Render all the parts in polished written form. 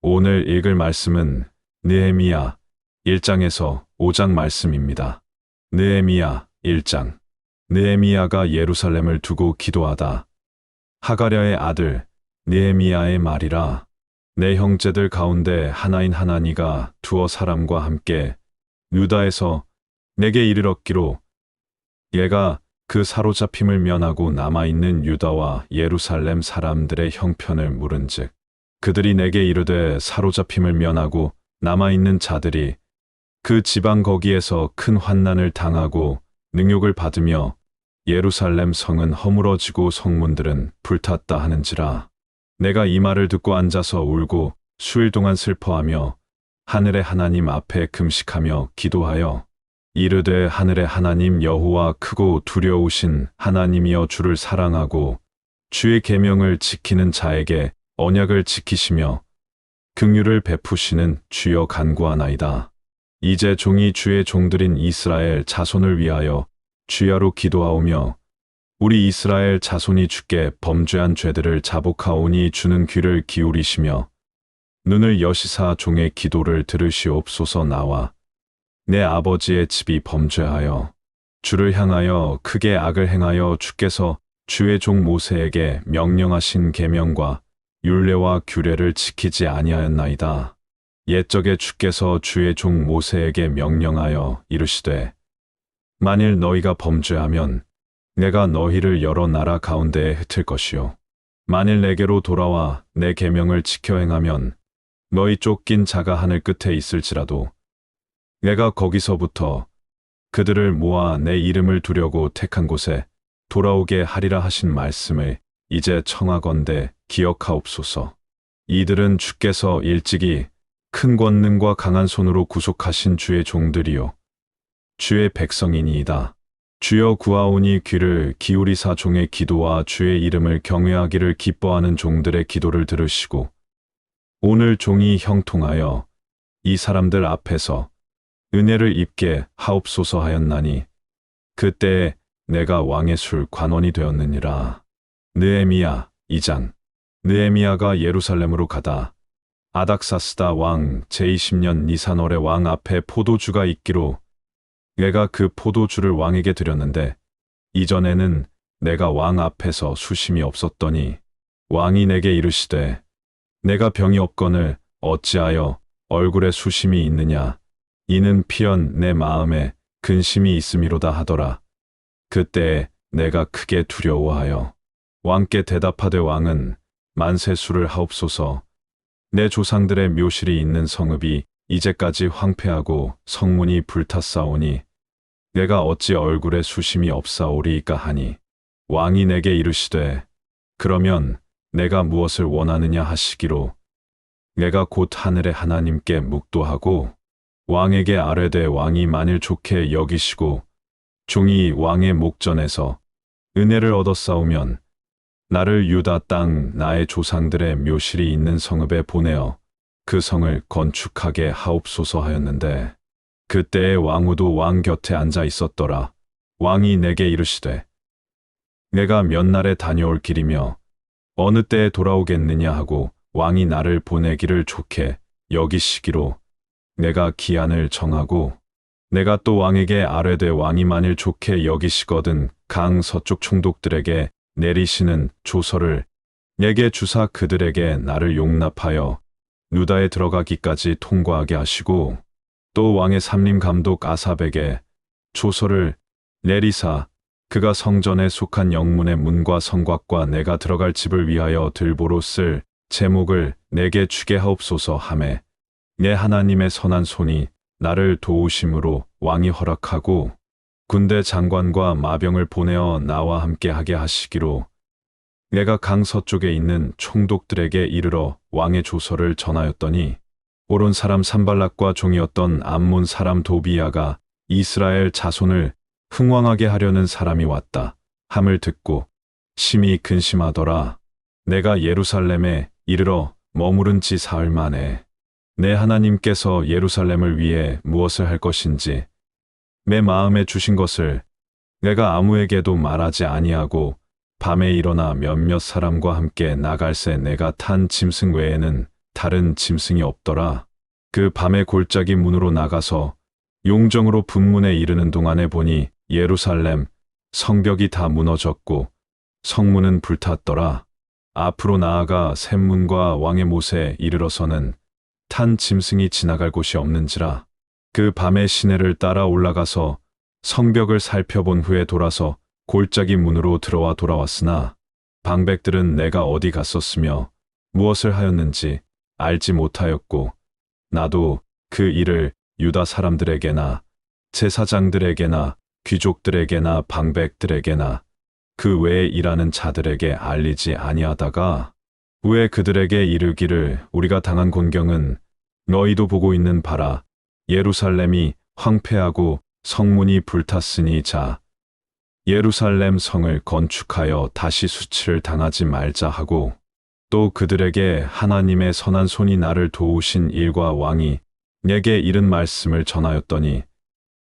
오늘 읽을 말씀은 느헤미야 1장에서 5장 말씀입니다. 느헤미야 1장. 느헤미야가 예루살렘을 두고 기도하다. 하가랴의 아들 느헤미야의 말이라. 내 형제들 가운데 하나인 하나니가 두어 사람과 함께 유다에서 내게 이르렀기로 얘가 그 사로잡힘을 면하고 남아있는 유다와 예루살렘 사람들의 형편을 물은즉 그들이 내게 이르되 사로잡힘을 면하고 남아있는 자들이 그 지방 거기에서 큰 환난을 당하고 능욕을 받으며 예루살렘 성은 허물어지고 성문들은 불탔다 하는지라. 내가 이 말을 듣고 앉아서 울고 수일 동안 슬퍼하며 하늘의 하나님 앞에 금식하며 기도하여 이르되 하늘의 하나님 여호와 크고 두려우신 하나님이여 주를 사랑하고 주의 계명을 지키는 자에게 언약을 지키시며 긍휼을 베푸시는 주여 간구하나이다. 이제 종이 주의 종들인 이스라엘 자손을 위하여 주야로 기도하오며 우리 이스라엘 자손이 주께 범죄한 죄들을 자복하오니 주는 귀를 기울이시며 눈을 여시사 종의 기도를 들으시옵소서. 나와 내 아버지의 집이 범죄하여 주를 향하여 크게 악을 행하여 주께서 주의 종 모세에게 명령하신 계명과 율례와 규례를 지키지 아니하였나이다. 옛적에 주께서 주의 종 모세에게 명령하여 이르시되 만일 너희가 범죄하면 내가 너희를 여러 나라 가운데에 흩을 것이요 만일 내게로 돌아와 내 계명을 지켜 행하면 너희 쫓긴 자가 하늘 끝에 있을지라도 내가 거기서부터 그들을 모아 내 이름을 두려고 택한 곳에 돌아오게 하리라 하신 말씀을 이제 청하건대 기억하옵소서. 이들은 주께서 일찍이 큰 권능과 강한 손으로 구속하신 주의 종들이요 주의 백성이니이다. 주여 구하오니 귀를 기울이사 종의 기도와 주의 이름을 경외하기를 기뻐하는 종들의 기도를 들으시고 오늘 종이 형통하여 이 사람들 앞에서 은혜를 입게 하옵소서 하였나니 그때에 내가 왕의 술 관원이 되었느니라. 느헤미야 2장. 느헤미야가 예루살렘으로 가다 아닥사스다 왕 제20년 니산월의 왕 앞에 포도주가 있기로 내가 그 포도주를 왕에게 드렸는데 이전에는 내가 왕 앞에서 수심이 없었더니 왕이 내게 이르시되 내가 병이 없거늘 어찌하여 얼굴에 수심이 있느냐 이는 필연 내 마음에 근심이 있음이로다 하더라. 그때에 내가 크게 두려워하여 왕께 대답하되 왕은 만세수를 하옵소서. 내 조상들의 묘실이 있는 성읍이 이제까지 황폐하고 성문이 불탔사오니 내가 어찌 얼굴에 수심이 없사오리이까 하니 왕이 내게 이르시되 그러면 내가 무엇을 원하느냐 하시기로 내가 곧 하늘의 하나님께 묵도하고 왕에게 아뢰되 왕이 만일 좋게 여기시고 종이 왕의 목전에서 은혜를 얻었사오면 나를 유다 땅 나의 조상들의 묘실이 있는 성읍에 보내어 그 성을 건축하게 하옵소서 하였는데 그때에 왕후도 왕 곁에 앉아 있었더라. 왕이 내게 이르시되 내가 몇 날에 다녀올 길이며 어느 때에 돌아오겠느냐 하고 왕이 나를 보내기를 좋게 여기시기로 내가 기한을 정하고 내가 또 왕에게 아뢰되 왕이 만일 좋게 여기시거든 강 서쪽 총독들에게 내리시는 조서를 내게 주사 그들에게 나를 용납하여 유다에 들어가기까지 통과하게 하시고 또 왕의 삼림 감독 아삽에게 조서를 내리사 그가 성전에 속한 영문의 문과 성곽과 내가 들어갈 집을 위하여 들보로 쓸 제목을 내게 주게 하옵소서 하매 내 하나님의 선한 손이 나를 도우심으로 왕이 허락하고 군대 장관과 마병을 보내어 나와 함께 하게 하시기로 내가 강 서쪽에 있는 총독들에게 이르러 왕의 조서를 전하였더니 오론 사람 산발락과 종이었던 암몬 사람 도비야가 이스라엘 자손을 흥왕하게 하려는 사람이 왔다 함을 듣고 심히 근심하더라. 내가 예루살렘에 이르러 머무른 지 사흘 만에 내 하나님께서 예루살렘을 위해 무엇을 할 것인지 내 마음에 주신 것을 내가 아무에게도 말하지 아니하고 밤에 일어나 몇몇 사람과 함께 나갈새 내가 탄 짐승 외에는 다른 짐승이 없더라. 그 밤에 골짜기 문으로 나가서 용정으로 분문에 이르는 동안에 보니 예루살렘 성벽이 다 무너졌고 성문은 불탔더라. 앞으로 나아가 샘문과 왕의 못에 이르러서는 탄 짐승이 지나갈 곳이 없는지라. 그 밤에 시내를 따라 올라가서 성벽을 살펴본 후에 돌아서 골짜기 문으로 들어와 돌아왔으나 방백들은 내가 어디 갔었으며 무엇을 하였는지 알지 못하였고 나도 그 일을 유다 사람들에게나 제사장들에게나 귀족들에게나 방백들에게나 그 외에 일하는 자들에게 알리지 아니하다가 후에 그들에게 이르기를 우리가 당한 곤경은 너희도 보고 있는 바라. 예루살렘이 황폐하고 성문이 불탔으니 자 예루살렘 성을 건축하여 다시 수치를 당하지 말자 하고 또 그들에게 하나님의 선한 손이 나를 도우신 일과 왕이 내게 이른 말씀을 전하였더니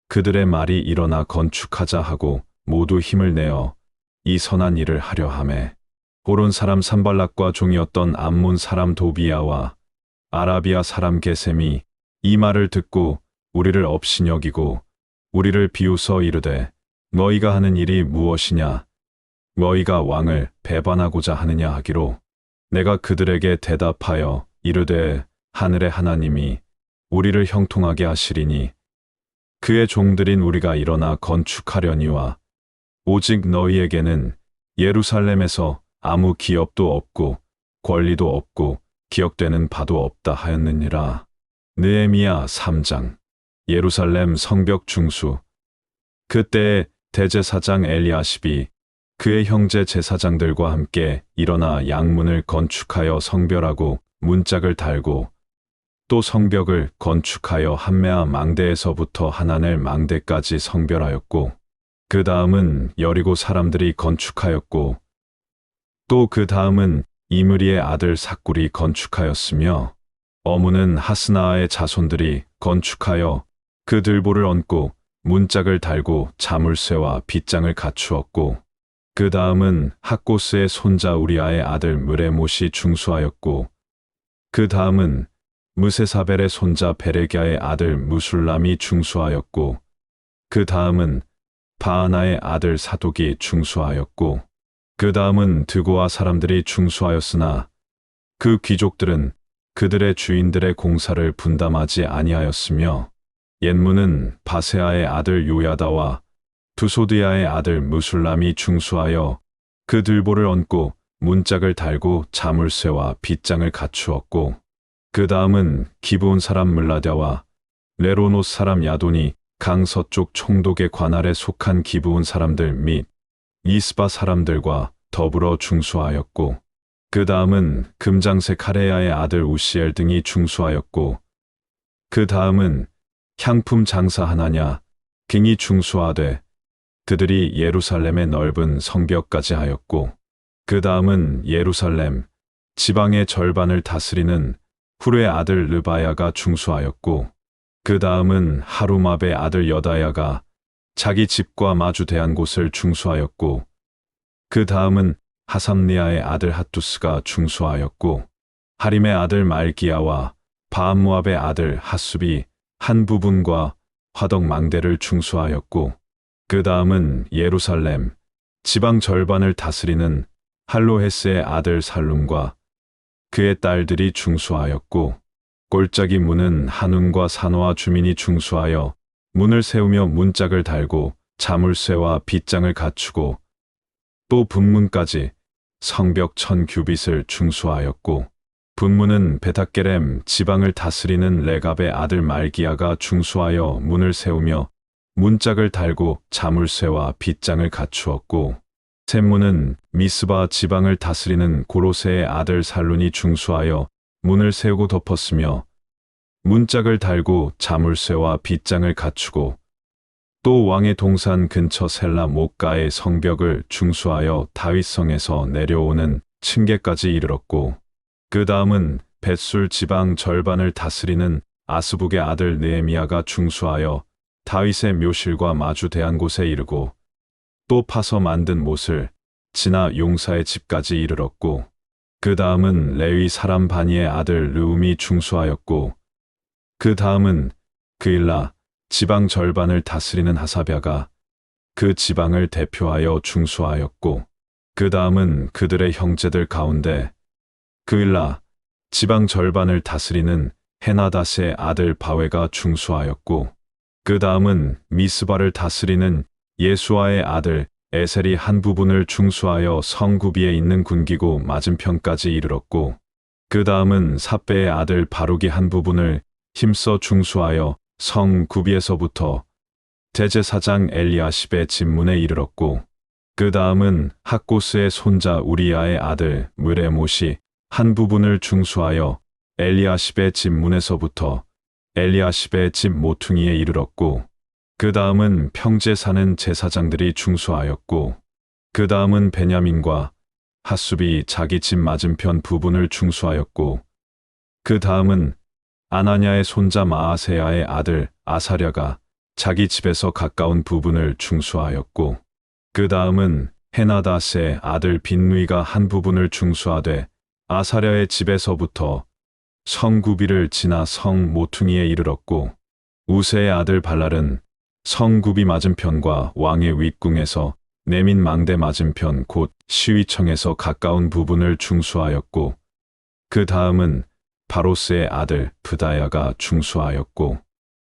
그들의 말이 일어나 건축하자 하고 모두 힘을 내어 이 선한 일을 하려 하매 호론 사람 산발락과 종이었던 암몬 사람 도비야와 아라비아 사람 게셈이 이 말을 듣고 우리를 업신여기고 우리를 비웃어 이르되 너희가 하는 일이 무엇이냐 너희가 왕을 배반하고자 하느냐 하기로 내가 그들에게 대답하여 이르되 하늘의 하나님이 우리를 형통하게 하시리니 그의 종들인 우리가 일어나 건축하려니와 오직 너희에게는 예루살렘에서 아무 기업도 없고 권리도 없고 기억되는 바도 없다 하였느니라. 느헤미야 3장. 예루살렘 성벽 중수. 그때에 대제사장 엘리야십이 그의 형제 제사장들과 함께 일어나 양문을 건축하여 성별하고 문짝을 달고 또 성벽을 건축하여 한메아 망대에서부터 하나넬 망대까지 성별하였고 그 다음은 여리고 사람들이 건축하였고 또 그 다음은 이므리의 아들 삭굴이 건축하였으며 어무는 하스나아의 자손들이 건축하여 그 들보를 얹고 문짝을 달고 자물쇠와 빗장을 갖추었고 그 다음은 학고스의 손자 우리아의 아들 무레못이 중수하였고 그 다음은 무세사벨의 손자 베레기야의 아들 무술람이 중수하였고 그 다음은 바하나의 아들 사독이 중수하였고 그 다음은 드고아 사람들이 중수하였으나 그 귀족들은 그들의 주인들의 공사를 분담하지 아니하였으며 옛문은 바세아의 아들 요야다와 두소드야의 아들 무술람이 중수하여 그 들보를 얹고 문짝을 달고 자물쇠와 빗장을 갖추었고 그 다음은 기브온 사람 물라랴와 레로노스 사람 야돈이 강 서쪽 총독의 관할에 속한 기브온 사람들 및 이스바 사람들과 더불어 중수하였고 그 다음은 금장색 카레야의 아들 우시엘 등이 중수하였고 그 다음은 향품 장사 하나냐 갱이 중수하되 그들이 예루살렘의 넓은 성벽까지 하였고 그 다음은 예루살렘 지방의 절반을 다스리는 후르의 아들 르바야가 중수하였고 그 다음은 하루마베의 아들 여다야가 자기 집과 마주 대한 곳을 중수하였고 그 다음은 하삼리아의 아들 핫투스가 중수하였고 하림의 아들 말기야와 바암모압의 아들 핫숲이 한 부분과 화덕 망대를 중수하였고 그 다음은 예루살렘 지방 절반을 다스리는 할로헤스의 아들 살룸과 그의 딸들이 중수하였고 골짜기 문은 한운과 산호와 주민이 중수하여 문을 세우며 문짝을 달고 자물쇠와 빗장을 갖추고 또 분문까지 성벽 1000규빗을 중수하였고 분문은 베타게렘 지방을 다스리는 레갑의 아들 말기야가 중수하여 문을 세우며 문짝을 달고 자물쇠와 빗장을 갖추었고 샘문은 미스바 지방을 다스리는 고로세의 아들 살룬이 중수하여 문을 세우고 덮었으며 문짝을 달고 자물쇠와 빗장을 갖추고 또 왕의 동산 근처 셀라 목가의 성벽을 중수하여 다윗성에서 내려오는 층계까지 이르렀고 그 다음은 벳술 지방 절반을 다스리는 아스북의 아들 느헤미야가 중수하여 다윗의 묘실과 마주 대한 곳에 이르고 또 파서 만든 못을 지나 용사의 집까지 이르렀고 그 다음은 레위 사람 바니의 아들 르움이 중수하였고, 그 다음은 그일라 지방 절반을 다스리는 하사랴가 그 지방을 대표하여 중수하였고, 그 다음은 그들의 형제들 가운데 그일라 지방 절반을 다스리는 헤나닷의 아들 바웨가 중수하였고, 그 다음은 미스바를 다스리는 예수아의 아들 에셀이 한 부분을 중수하여 성구비에 있는 군기고 맞은편까지 이르렀고, 그 다음은 삿배의 아들 바룩이 한 부분을 힘써 중수하여 성구비에서부터 대제사장 엘리아십의 집문에 이르렀고, 그 다음은 학고스의 손자 우리야의 아들 무레못이 한 부분을 중수하여 엘리아십의 집문에서부터 엘리아십의 집 모퉁이에 이르렀고, 그 다음은 평지에 사는 제사장들이 중수하였고, 그 다음은 베냐민과 핫숲이 자기 집 맞은편 부분을 중수하였고, 그 다음은 아나냐의 손자 마아세야의 아들 아사랴가 자기 집에서 가까운 부분을 중수하였고, 그 다음은 헤나닷의 아들 빈누이가 한 부분을 중수하되 아사랴의 집에서부터 성구비를 지나 성 모퉁이에 이르렀고, 우세의 아들 발랄은 성구비 맞은편과 왕의 윗궁에서 내민 망대 맞은편 곧 시위청에서 가까운 부분을 중수하였고, 그 다음은 바로스의 아들 브다야가 중수하였고,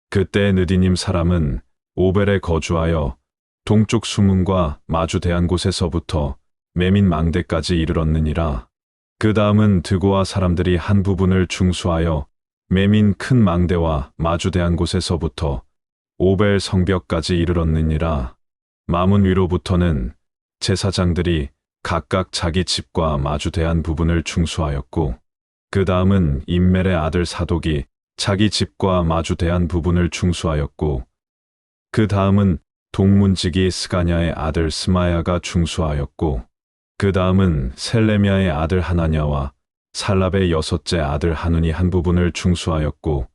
그때 느디님 사람은 오벨에 거주하여 동쪽 수문과 마주대한 곳에서부터 메민 망대까지 이르렀느니라. 그 다음은 드고아 사람들이 한 부분을 중수하여 메민 큰 망대와 마주대한 곳에서부터 오벨 성벽까지 이르렀느니라. 마문 위로부터는 제사장들이 각각 자기 집과 마주대한 부분을 중수하였고, 그 다음은 임멜의 아들 사독이 자기 집과 마주대한 부분을 중수하였고, 그 다음은 동문지기 스가냐의 아들 스마야가 중수하였고, 그 다음은 셀레미야의 아들 하나냐와 살랍의 여섯째 아들 하눈이 한 부분을 중수하였고,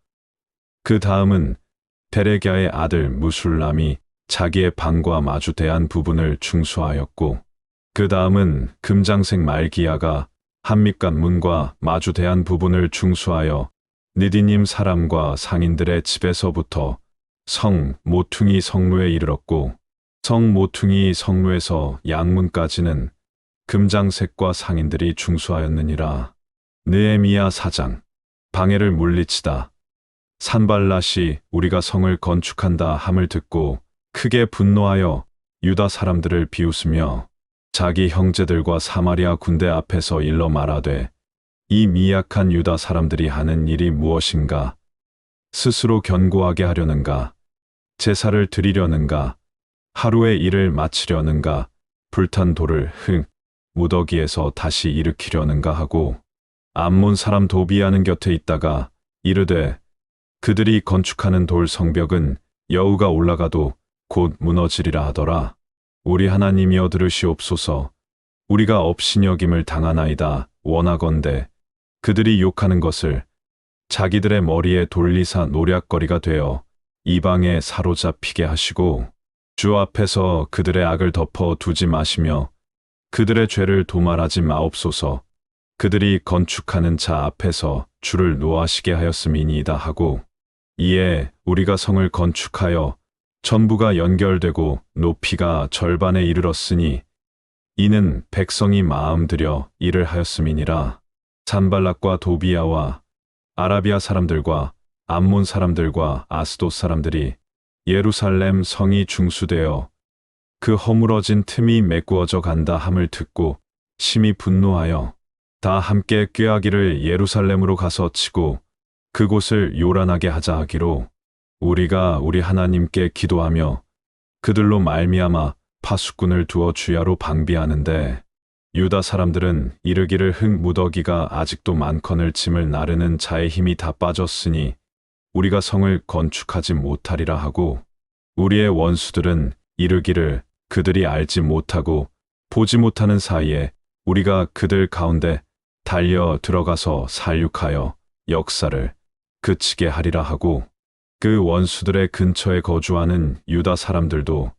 그 다음은 베레갸의 아들 무술람이 자기의 방과 마주대한 부분을 중수하였고, 그 다음은 금장색 말기야가 한밑간 문과 마주대한 부분을 중수하여 느디님 사람과 상인들의 집에서부터 성 모퉁이 성루에 이르렀고, 성 모퉁이 성루에서 양문까지는 금장색과 상인들이 중수하였느니라. 느헤미야 4장. 방해를 물리치다. 산발랏이 우리가 성을 건축한다 함을 듣고 크게 분노하여 유다 사람들을 비웃으며 자기 형제들과 사마리아 군대 앞에서 일러 말하되, 이 미약한 유다 사람들이 하는 일이 무엇인가? 스스로 견고하게 하려는가? 제사를 드리려는가? 하루의 일을 마치려는가? 불탄 돌을 무더기에서 다시 일으키려는가 하고, 암몬 사람 도비아는 곁에 있다가 이르되, 그들이 건축하는 돌 성벽은 여우가 올라가도 곧 무너지리라 하더라. 우리 하나님이여 들으시옵소서. 우리가 업신여김을 당하나이다. 원하건대 그들이 욕하는 것을 자기들의 머리에 돌리사 노략거리가 되어 이방에 사로잡히게 하시고, 주 앞에서 그들의 악을 덮어 두지 마시며 그들의 죄를 도말하지 마옵소서. 그들이 건축하는 자 앞에서 주를 노하시게 하였음이니이다 하고, 이에 우리가 성을 건축하여 전부가 연결되고 높이가 절반에 이르렀으니 이는 백성이 마음 들여 일을 하였음이니라. 산발락과 도비야와 아라비아 사람들과 암몬 사람들과 아스돗 사람들이 예루살렘 성이 중수되어 그 허물어진 틈이 메꾸어져 간다 함을 듣고 심히 분노하여 다 함께 꾀하기를 예루살렘으로 가서 치고 그곳을 요란하게 하자 하기로, 우리가 우리 하나님께 기도하며 그들로 말미암아 파수꾼을 두어 주야로 방비하는데, 유다 사람들은 이르기를 흙 무더기가 아직도 많거늘 짐을 나르는 자의 힘이 다 빠졌으니 우리가 성을 건축하지 못하리라 하고, 우리의 원수들은 이르기를 그들이 알지 못하고 보지 못하는 사이에 우리가 그들 가운데 달려 들어가서 살육하여 역사를 그치게 하리라 하고, 그 원수들의 근처에 거주하는 유다 사람들도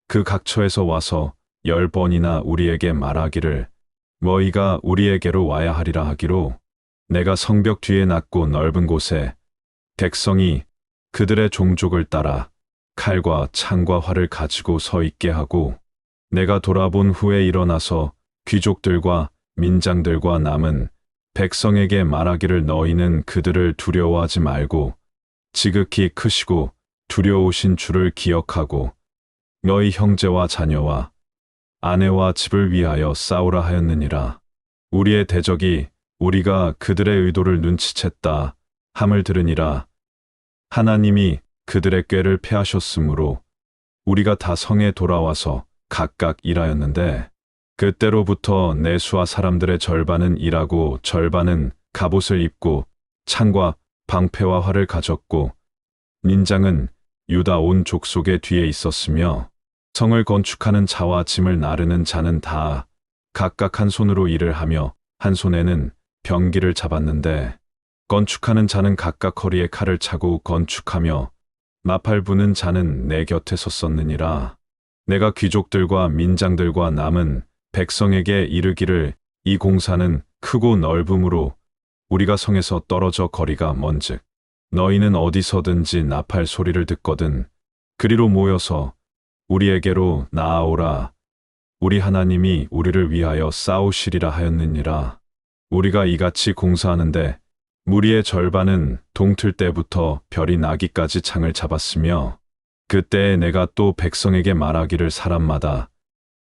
그 각처에서 와서 10번이나 우리에게 말하기를, 너희가 우리에게로 와야 하리라 하기로 내가 성벽 뒤에 낮고 넓은 곳에 백성이 그들의 종족을 따라 칼과 창과 활을 가지고 서 있게 하고 내가 돌아본 후에 일어나서 귀족들과 민장들과 남은 백성에게 말하기를 너희는 그들을 두려워하지 말고 지극히 크시고 두려우신 주를 기억하고 너희 형제와 자녀와 아내와 집을 위하여 싸우라 하였느니라. 우리의 대적이 우리가 그들의 의도를 눈치챘다 함을 들으니라. 하나님이 그들의 꾀를 패하셨으므로 우리가 다 성에 돌아와서 각각 일하였는데 그때로부터 내수와 사람들의 절반은 일하고 절반은 갑옷을 입고 창과 방패와 활을 가졌고 민장은 유다 온 족속의 뒤에 있었으며 성을 건축하는 자와 짐을 나르는 자는 다 각각 한 손으로 일을 하며 한 손에는 병기를 잡았는데 건축하는 자는 각각 허리에 칼을 차고 건축하며 나팔 부는 자는 내 곁에 섰었느니라. 내가 귀족들과 민장들과 남은 백성에게 이르기를 이 공사는 크고 넓음으로 우리가 성에서 떨어져 거리가 먼즉 너희는 어디서든지 나팔 소리를 듣거든 그리로 모여서 우리에게로 나아오라. 우리 하나님이 우리를 위하여 싸우시리라 하였느니라. 우리가 이같이 공사하는데 무리의 절반은 동틀 때부터 별이 나기까지 창을 잡았으며 그때에 내가 또 백성에게 말하기를 사람마다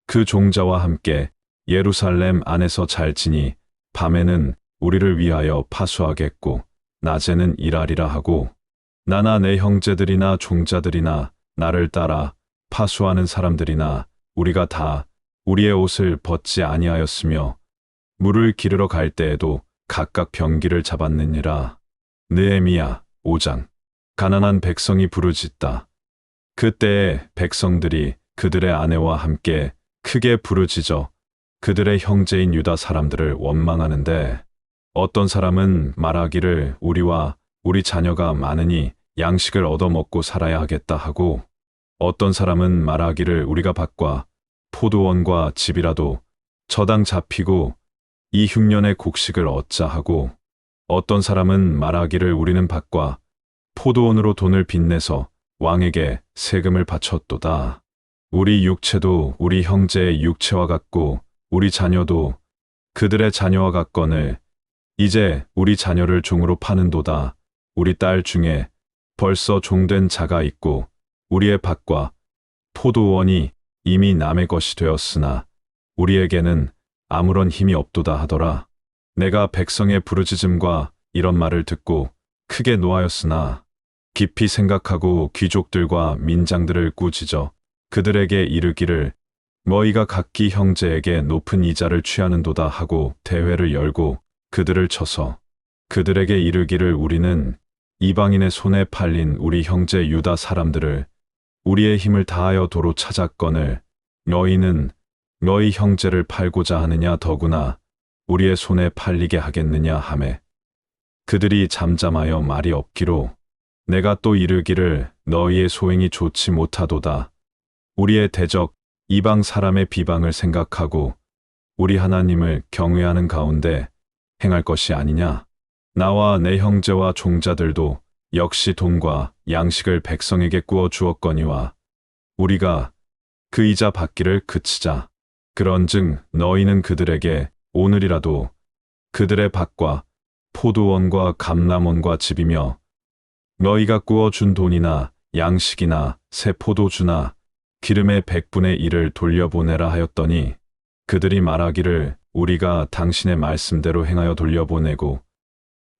그 종자와 함께 예루살렘 안에서 잘 지니 밤에는 우리를 위하여 파수하겠고 낮에는 일하리라 하고 나나 내 형제들이나 종자들이나 나를 따라 파수하는 사람들이나 우리가 다 우리의 옷을 벗지 아니하였으며 물을 기르러 갈 때에도 각각 병기를 잡았느니라. 느헤미야 5장. 가난한 백성이 부르짖다. 그때에 백성들이 그들의 아내와 함께 크게 부르짖어 그들의 형제인 유다 사람들을 원망하는데 어떤 사람은 말하기를 우리와 우리 자녀가 많으니 양식을 얻어먹고 살아야 하겠다 하고 어떤 사람은 말하기를 우리가 밭과 포도원과 집이라도 저당 잡히고 이 흉년의 곡식을 얻자 하고 어떤 사람은 말하기를 우리는 밭과 포도원으로 돈을 빚내서 왕에게 세금을 바쳤도다. 우리 육체도 우리 형제의 육체와 같고 우리 자녀도 그들의 자녀와 같거늘 이제 우리 자녀를 종으로 파는도다. 우리 딸 중에 벌써 종된 자가 있고 우리의 밭과 포도원이 이미 남의 것이 되었으나 우리에게는 아무런 힘이 없도다 하더라. 내가 백성의 부르짖음과 이런 말을 듣고 크게 노하였으나 깊이 생각하고 귀족들과 민장들을 꾸짖어 그들에게 이르기를 너희가 각기 형제에게 높은 이자를 취하는도다 하고 대회를 열고 그들을 쳐서 그들에게 이르기를 우리는 이방인의 손에 팔린 우리 형제 유다 사람들을 우리의 힘을 다하여 도로 찾았거늘 너희는 너희 형제를 팔고자 하느냐 더구나 우리의 손에 팔리게 하겠느냐 하매 그들이 잠잠하여 말이 없기로 내가 또 이르기를 너희의 소행이 좋지 못하도다. 우리의 대적 이방 사람의 비방을 생각하고 우리 하나님을 경외하는 가운데 행할 것이 아니냐. 나와 내 형제와 종자들도 역시 돈과 양식을 백성에게 구워 주었거니와 우리가 그 이자 받기를 그치자. 그런즉 너희는 그들에게 오늘이라도 그들의 밭과 포도원과 감람원과 집이며 너희가 구워 준 돈이나 양식이나 새 포도주나 기름의 100분의 1을 돌려보내라 하였더니 그들이 말하기를 우리가 당신의 말씀대로 행하여 돌려보내고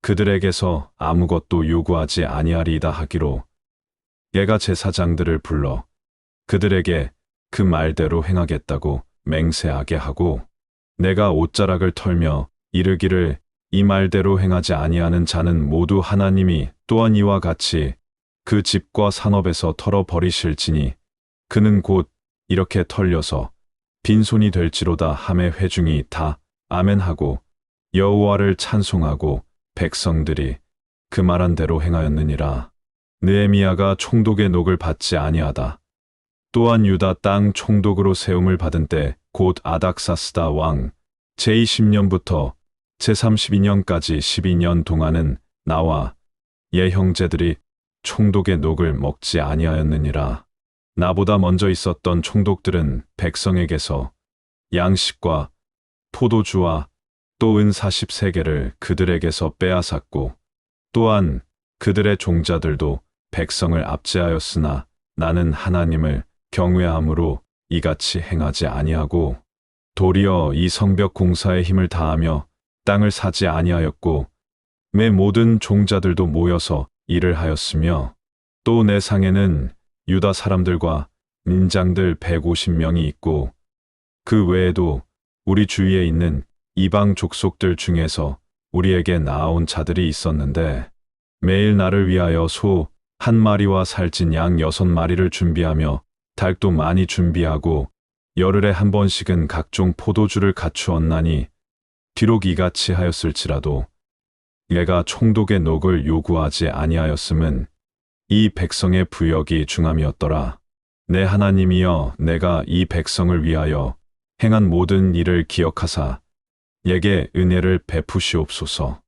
그들에게서 아무것도 요구하지 아니하리이다 하기로 얘가 제사장들을 불러 그들에게 그 말대로 행하겠다고 맹세하게 하고 내가 옷자락을 털며 이르기를 이 말대로 행하지 아니하는 자는 모두 하나님이 또한 이와 같이 그 집과 산업에서 털어버리실지니 그는 곧 이렇게 털려서 빈손이 될지로다 하매 회중이 다 아멘하고 여호와를 찬송하고 백성들이 그 말한 대로 행하였느니라. 느헤미야가 총독의 녹을 받지 아니하다. 또한 유다 땅 총독으로 세움을 받은 때 곧 아닥사스다 왕 제20년부터 제32년까지 12년 동안은 나와 예 형제들이 총독의 녹을 먹지 아니하였느니라. 나보다 먼저 있었던 총독들은 백성에게서 양식과 포도주와 또 은 43개를 그들에게서 빼앗았고 또한 그들의 종자들도 백성을 압제하였으나 나는 하나님을 경외함으로 이같이 행하지 아니하고 도리어 이 성벽 공사에 힘을 다하며 땅을 사지 아니하였고 내 모든 종자들도 모여서 일을 하였으며 또 내 상에는 유다 사람들과 민장들 150명이 있고 그 외에도 우리 주위에 있는 이방 족속들 중에서 우리에게 나아온 자들이 있었는데 매일 나를 위하여 소 한 마리와 살찐 양 6마리를 준비하며 닭도 많이 준비하고 열흘에 한 번씩은 각종 포도주를 갖추었나니 비록 이같이 하였을지라도 내가 총독의 녹을 요구하지 아니하였음은 이 백성의 부역이 중함이었더라. 내 하나님이여, 내가 이 백성을 위하여 행한 모든 일을 기억하사 내게 은혜를 베푸시옵소서.